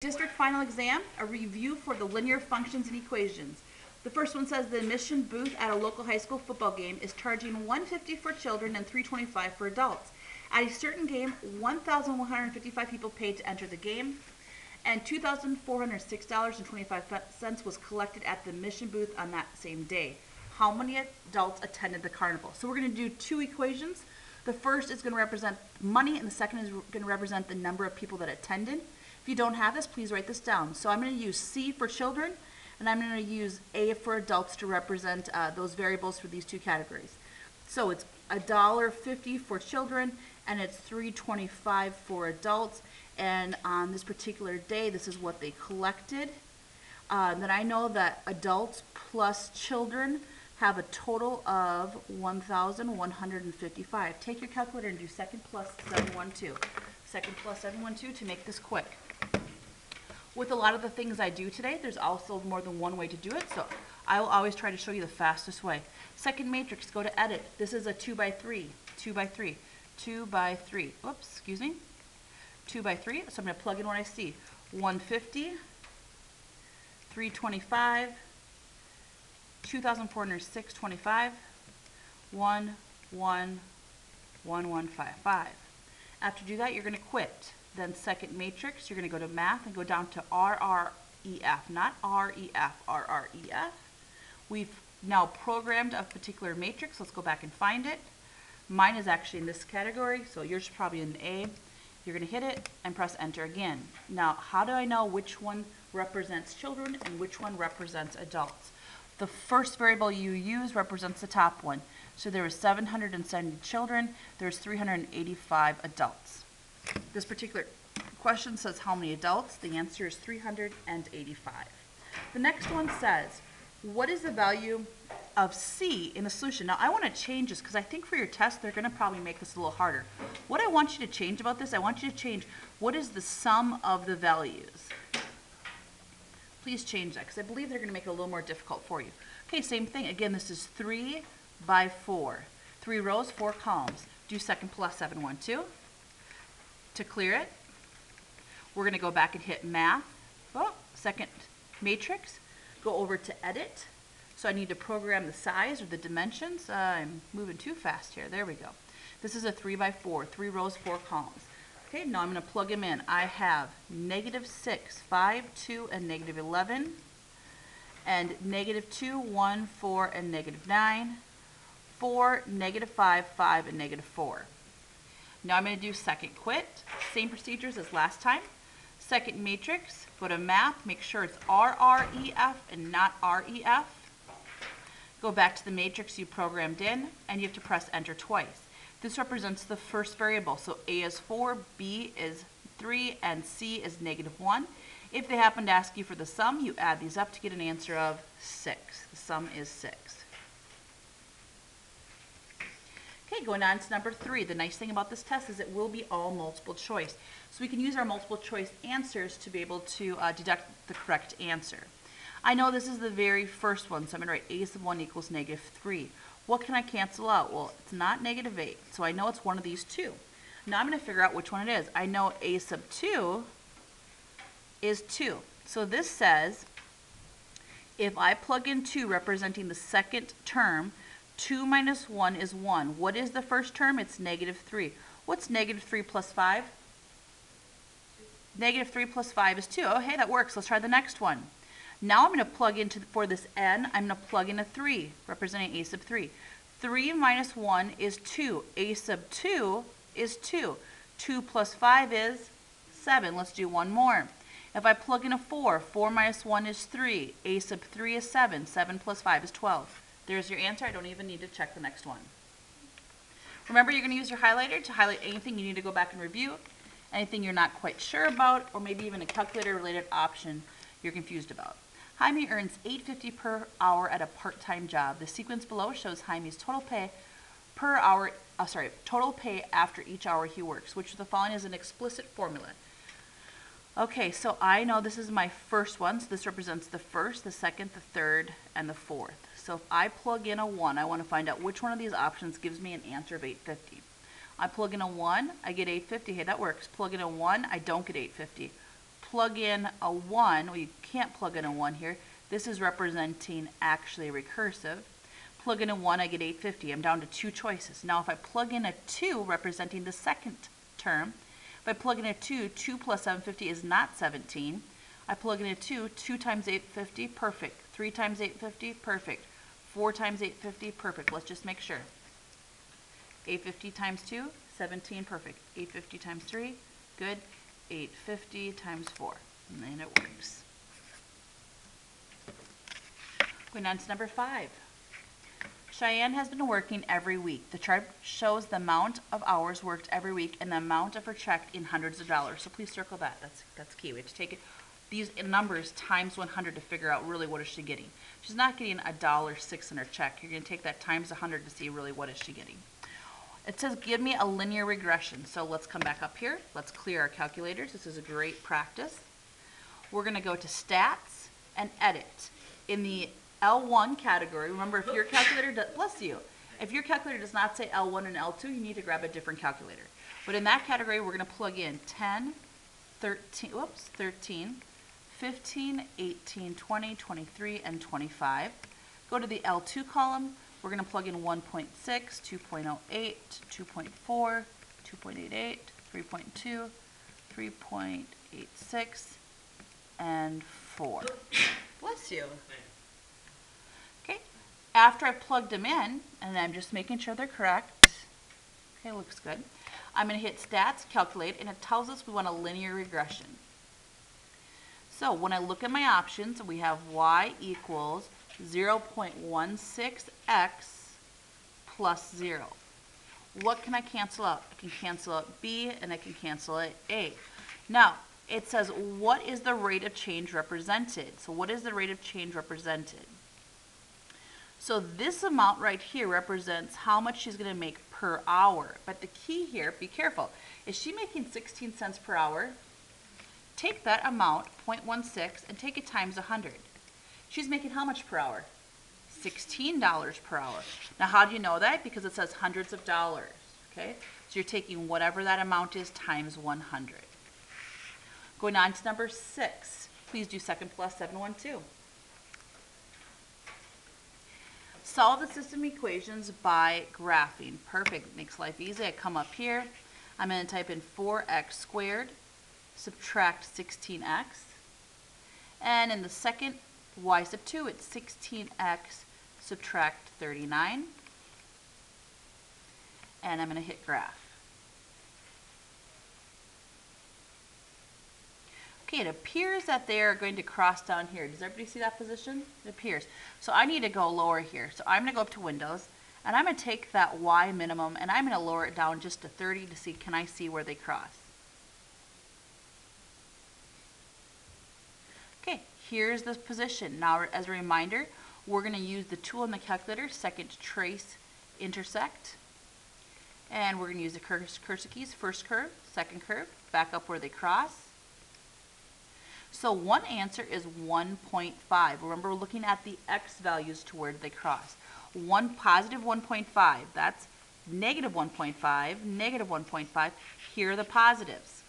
District final exam, a review for the linear functions and equations. The first one says the admission booth at a local high school football game is charging $150 for children and $325 for adults. At a certain game, 1,155 people paid to enter the game, and $2,406.25 was collected at the admission booth on that same day. How many adults attended the carnival? So we're going to do two equations. The first is going to represent money, and the second is going to represent the number of people that attended. If you don't have this, please write this down. So I'm going to use C for children, and I'm going to use A for adults to represent those variables for these two categories. So it's $1.50 for children, and it's $3.25 for adults. And on this particular day, this is what they collected. Then I know that adults plus children have a total of 1,155. Take your calculator and do second plus 712. Second plus 712 to make this quick. With a lot of the things I do today, there's also more than one way to do it, so I will always try to show you the fastest way. Second matrix, go to edit. This is a 2 by 3, 2 by 3, 2 by 3. Oops, excuse me. 2 by 3, so I'm going to plug in what I see. 150, 325, 2,406.25, 1,1,1,155. After you do that, you're going to quit. Then second matrix, you're going to go to math and go down to RREF, not REF, RREF. We've now programmed a particular matrix. Let's go back and find it. Mine is actually in this category, so yours is probably in A. You're going to hit it and press enter again. Now, how do I know which one represents children and which one represents adults? The first variable you use represents the top one. So there was 770 children, there's 385 adults. This particular question says how many adults? The answer is 385. The next one says, what is the value of C in the solution? Now I want to change this because I think for your test they're going to probably make this a little harder. What I want you to change about this, I want you to change what is the sum of the values. Please change that because I believe they're going to make it a little more difficult for you. Okay, same thing. Again, this is 3 by 4. 3 rows, 4 columns. Do second plus 712. To clear it, we're going to go back and hit math. Oh, second matrix. Go over to edit. So I need to program the size or the dimensions. I'm moving too fast here. There we go. This is a 3 by 4. 3 rows, 4 columns. Okay, now I'm going to plug them in. I have -6, 5, 2, and -11, and -2, 1, 4, and -9, 4, -5, 5, and -4. Now I'm going to do second quit. Same procedures as last time. Second matrix, go to math, make sure it's RREF and not REF. Go back to the matrix you programmed in, and you have to press enter twice. This represents the first variable, so A is 4, B is 3, and C is -1. If they happen to ask you for the sum, you add these up to get an answer of 6. The sum is 6. Okay, going on to number 3. The nice thing about this test is it will be all multiple choice. So we can use our multiple choice answers to be able to deduct the correct answer. I know this is the very first one, so I'm going to write A sub 1 equals -3. What can I cancel out? Well, it's not -8, so I know it's one of these two. Now I'm going to figure out which one it is. I know A sub 2 is 2. So this says if I plug in 2 representing the second term, 2 minus 1 is 1. What is the first term? It's -3. What's -3 plus 5? -3 plus 5 is 2. Oh, hey, that works. Let's try the next one. Now I'm going to plug into, for this n, I'm going to plug in a 3, representing A sub 3. 3 minus 1 is 2. A sub 2 is 2. 2 plus 5 is 7. Let's do one more. If I plug in a 4, 4 minus 1 is 3. A sub 3 is 7. 7 plus 5 is 12. There's your answer. I don't even need to check the next one. Remember, you're going to use your highlighter to highlight anything you need to go back and review, anything you're not quite sure about, or maybe even a calculator-related option you're confused about. Jaime earns $8.50 per hour at a part-time job. The sequence below shows Jaime's total pay per hour, total pay after each hour he works, which of the following is an explicit formula. Okay, so I know this is my first one, so this represents the first, the second, the third, and the fourth. So if I plug in a 1, I want to find out which one of these options gives me an answer of 850. I plug in a 1, I get 850. Hey, that works. Plug in a 1, I don't get 850. plug in a 1, well, you can't plug in a 1 here. This is representing actually recursive. Plug in a 1, I get 850. I'm down to 2 choices. Now if I plug in a 2, representing the second term, if I plug in a 2, 2 plus 750 is not 17. I plug in a 2, 2 times 850, perfect. 3 times 850, perfect. 4 times 850, perfect. Let's just make sure. 850 times 2, 17, perfect. 850 times 3, good. 850 times 4, and then it works. Going on to number 5. Cheyenne has been working every week. The chart shows the amount of hours worked every week and the amount of her check in hundreds of dollars. So please circle that. That's key. We have to take it, these numbers times 100 to figure out really what is she getting. She's not getting $1.06 in her check. You're going to take that times 100 to see really what is she getting. It says give me a linear regression. So let's come back up here. Let's clear our calculators. This is a great practice. We're going to go to stats and edit. In the L1 category, remember if your calculator does, bless you, if your calculator does not say L1 and L2, you need to grab a different calculator. But in that category, we're going to plug in 10, 13, 15, 18, 20, 23, and 25. Go to the L2 column. We're going to plug in 1.6, 2.08, 2.4, 2.88, 3.2, 3.86, and 4. Bless you. Okay, after I've plugged them in, and I'm just making sure they're correct, okay, looks good, I'm going to hit Stats, Calculate, and it tells us we want a linear regression. So when I look at my options, we have y equals 0.16x plus 0. What can I cancel out? I can cancel out b and I can cancel out a. Now, it says what is the rate of change represented? So what is the rate of change represented? So this amount right here represents how much she's going to make per hour. But the key here, be careful, is she making 16 cents per hour? Take that amount, 0.16, and take it times 100. She's making how much per hour? $16 per hour. Now how do you know that? Because it says hundreds of dollars. Okay? So you're taking whatever that amount is times 100. Going on to number 6. Please do second plus 712. Solve the system equations by graphing. Perfect. Makes life easy. I come up here. I'm going to type in 4x squared, subtract 16x. And in the second y sub 2, it's 16x subtract 39. And I'm going to hit graph. Okay, it appears that they are going to cross down here. Does everybody see that position? It appears. So I need to go lower here. So I'm going to go up to Windows, and I'm going to take that Y minimum, and I'm going to lower it down just to 30 to see, can I see where they cross? Okay, here's the position. Now, as a reminder, we're going to use the tool in the calculator, second trace intersect. And we're going to use the cursor keys, first curve, second curve, back up where they cross. So one answer is 1.5. Remember, we're looking at the x values to where they cross. Positive 1.5, that's negative 1.5, negative 1.5. Here are the positives.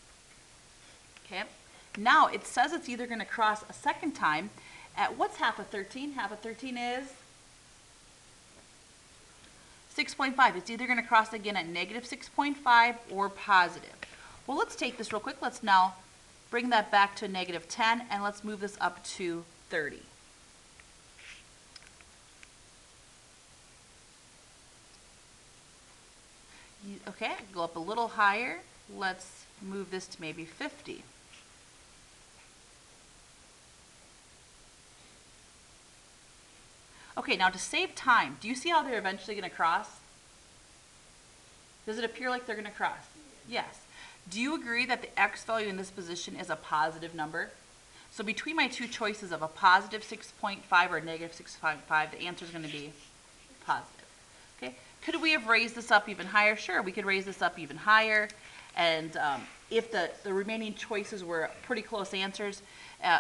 Okay. Now it says it's either going to cross a second time at what's half of 13? Half of 13 is 6.5. It's either going to cross again at negative 6.5 or positive. Well, let's take this real quick. Let's now bring that back to negative 10, and let's move this up to 30. Okay, go up a little higher. Let's move this to maybe 50. Okay, now to save time, do you see how they're eventually going to cross? Does it appear like they're going to cross? Yes. Do you agree that the x value in this position is a positive number? So between my two choices of a positive 6.5 or negative 6.5, the answer is going to be positive. Okay. Could we have raised this up even higher? Sure, we could raise this up even higher. And if the remaining choices were pretty close answers,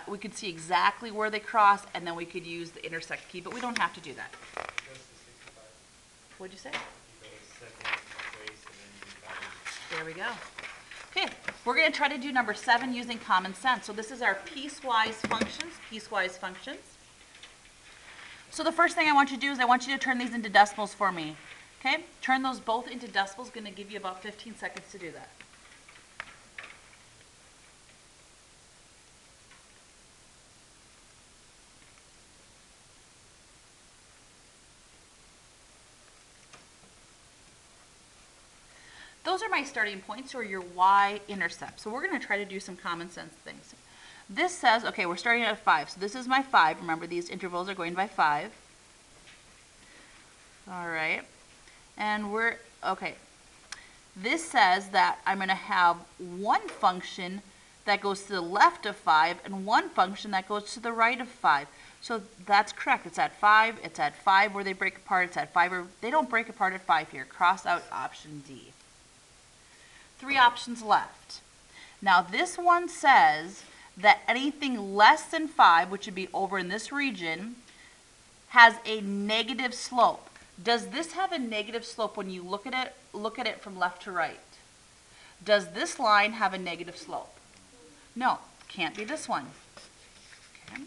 we could see exactly where they cross, and then we could use the intersect key, but we don't have to do that. What'd you say? There we go. Okay, we're going to try to do number 7 using common sense. So this is our piecewise functions. So the first thing I want you to do is I want you to turn these into decimals for me. Okay, turn those both into decimals. Going to give you about 15 seconds to do that. Those are my starting points, or your y-intercept. So we're going to try to do some common sense things. This says, okay, we're starting at 5. So this is my 5. Remember, these intervals are going by 5. All right. And okay. This says that I'm going to have one function that goes to the left of 5 and one function that goes to the right of 5. So that's correct. It's at 5. It's at 5 where they break apart. It's at 5 where they don't break apart at 5 here. Cross out option D. 3 options left. Now this one says that anything less than 5, which would be over in this region, has a negative slope. Does this have a negative slope when you look at it from left to right? Does this line have a negative slope? No, can't be this one. Okay.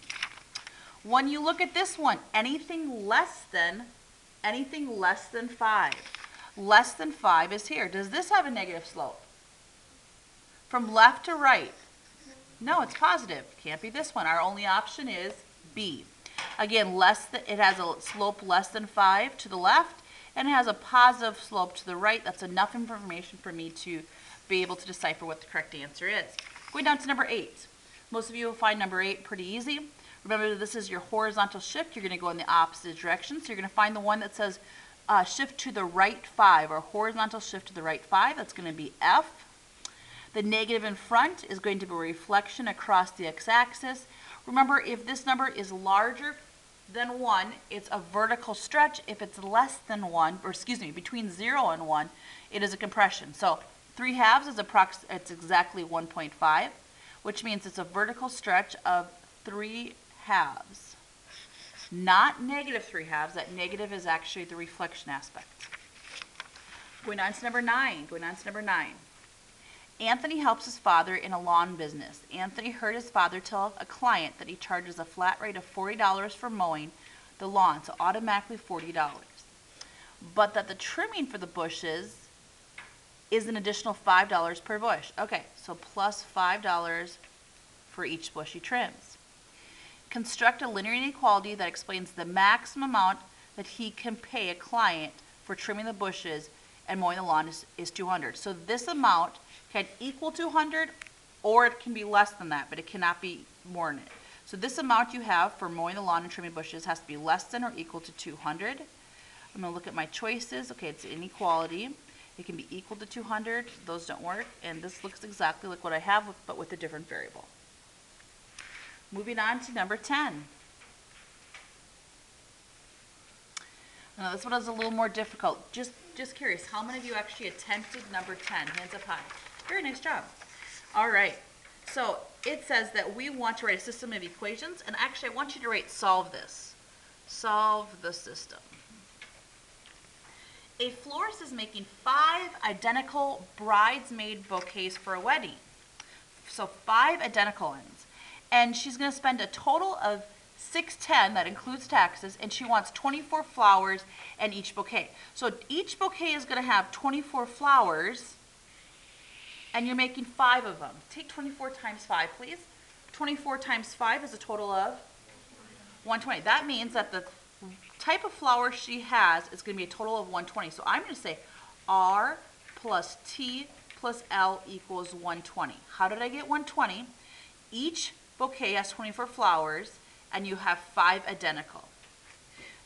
When you look at this one, anything less than 5. Less than 5 is here. Does this have a negative slope? From left to right? No, it's positive. Can't be this one. Our only option is B. Again, it has a slope less than 5 to the left, and it has a positive slope to the right. That's enough information for me to be able to decipher what the correct answer is. Going down to number 8. Most of you will find number 8 pretty easy. Remember, this is your horizontal shift. You're going to go in the opposite direction. So you're going to find the one that says shift to the right 5, or horizontal shift to the right 5. That's going to be F. The negative in front is going to be a reflection across the x-axis. Remember, if this number is larger than 1, it's a vertical stretch. If it's less than 1, or excuse me, between 0 and 1, it is a compression. So 3/2 is it's exactly 1.5, which means it's a vertical stretch of 3/2. Not negative 3/2. That negative is actually the reflection aspect. Going on to number 9. Anthony helps his father in a lawn business. Anthony heard his father tell a client that he charges a flat rate of $40 for mowing the lawn, so automatically $40. But that the trimming for the bushes is an additional $5 per bush. Okay, so plus $5 for each bush he trims. Construct a linear inequality that explains the maximum amount that he can pay a client for trimming the bushes and mowing the lawn is 200. So this amount can equal 200, or it can be less than that, but it cannot be more than it. So this amount you have for mowing the lawn and trimming bushes has to be less than or equal to 200. I'm going to look at my choices. Okay, it's inequality. It can be equal to 200. Those don't work. And this looks exactly like what I have, but with a different variable. Moving on to number 10. Now this one is a little more difficult. Just curious, how many of you actually attempted number 10? Hands up high. Very nice job. All right. So it says that we want to write a system of equations, and actually I want you to write solve this. Solve the system. A florist is making 5 identical bridesmaid bouquets for a wedding. So 5 identical ones. And she's going to spend a total of $610, that includes taxes, and she wants 24 flowers in each bouquet. So each bouquet is going to have 24 flowers, and you're making 5 of them. Take 24 times 5, please. 24 times 5 is a total of 120. That means that the type of flower she has is going to be a total of 120. So I'm going to say R plus T plus L equals 120. How did I get 120? Each bouquet has 24 flowers, and you have 5 identical.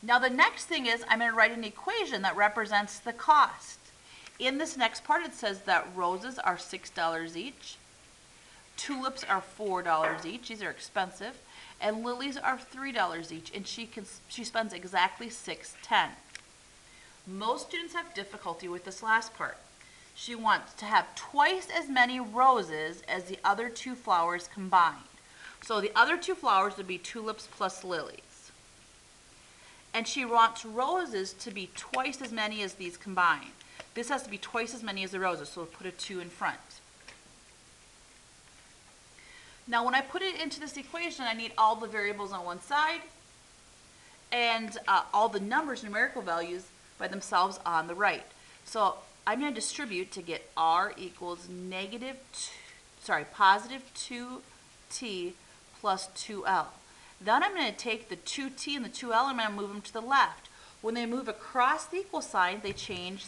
Now the next thing is I'm going to write an equation that represents the cost. In this next part it says that roses are $6 each, tulips are $4 each, these are expensive, and lilies are $3 each, and she spends exactly $610. Most students have difficulty with this last part. She wants to have twice as many roses as the other 2 flowers combined. So the other 2 flowers would be tulips plus lilies. And she wants roses to be twice as many as these combined. This has to be twice as many as the roses, so we'll put a 2 in front. Now when I put it into this equation, I need all the variables on one side and all the numbers, numerical values, by themselves on the right. So I'm going to distribute to get r equals positive 2t plus 2l. Then I'm going to take the 2t and the 2l and I'm going to move them to the left. When they move across the equal sign, they change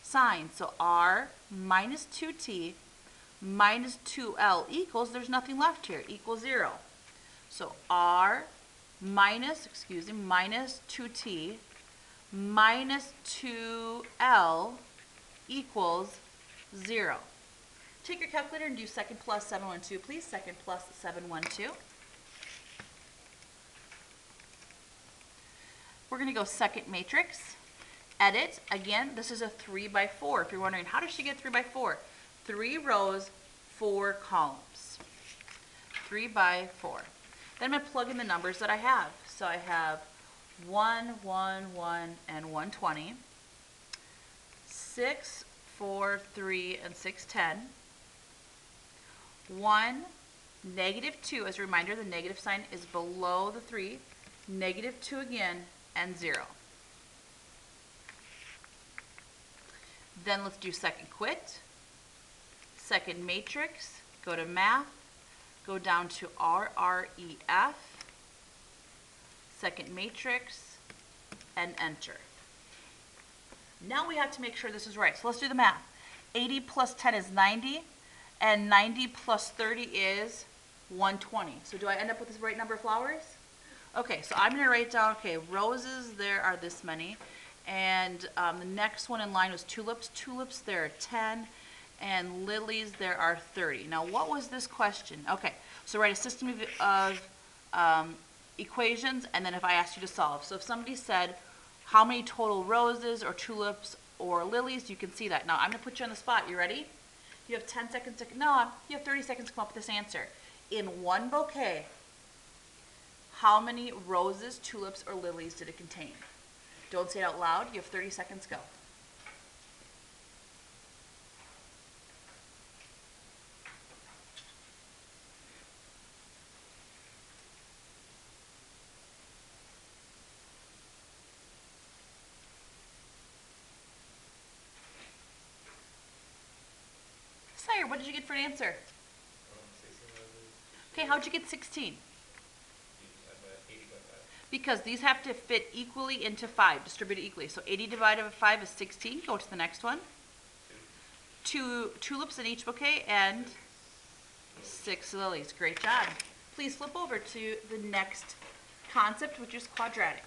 sign. So r minus 2t minus 2l equals, there's nothing left here, equals 0. So r minus 2t minus 2l equals 0. Take your calculator and do second plus 712, please. Second plus 712. We're going to go second matrix. Edit. Again, this is a 3 by 4. If you're wondering, how does she get 3 by 4? 3 rows, 4 columns. 3 by 4. Then I'm going to plug in the numbers that I have. So I have 1, 1, 1, and 120. 6, 4, 3, and 6, 10. 1, negative 2. As a reminder, the negative sign is below the 3. Negative 2 again, and 0. Then let's do second quit. Second matrix, go to math, go down to RREF, second matrix, and enter. Now we have to make sure this is right. So let's do the math. 80 plus 10 is 90, and 90 plus 30 is 120. So do I end up with the right number of flowers? Okay, so I'm going to write down, okay, roses, there are this many. And the next one in line was tulips. Tulips, there are 10. And lilies, there are 30. Now, what was this question? Okay, so write a system of equations, and then if I asked you to solve. So if somebody said, how many total roses or tulips or lilies, you can see that. Now, I'm going to put you on the spot. You ready? You have 10 seconds to, no, you have 30 seconds to come up with this answer. In one bouquet, how many roses, tulips, or lilies did it contain? Don't say it out loud. You have 30 seconds, go. Sire, what did you get for an answer? 16 roses. Okay, how'd you get 16? Because these have to fit equally into 5, distributed equally. So 80 divided by 5 is 16. Go to the next one. 2 tulips in each bouquet and 6 lilies. Great job. Please flip over to the next concept, which is quadratic.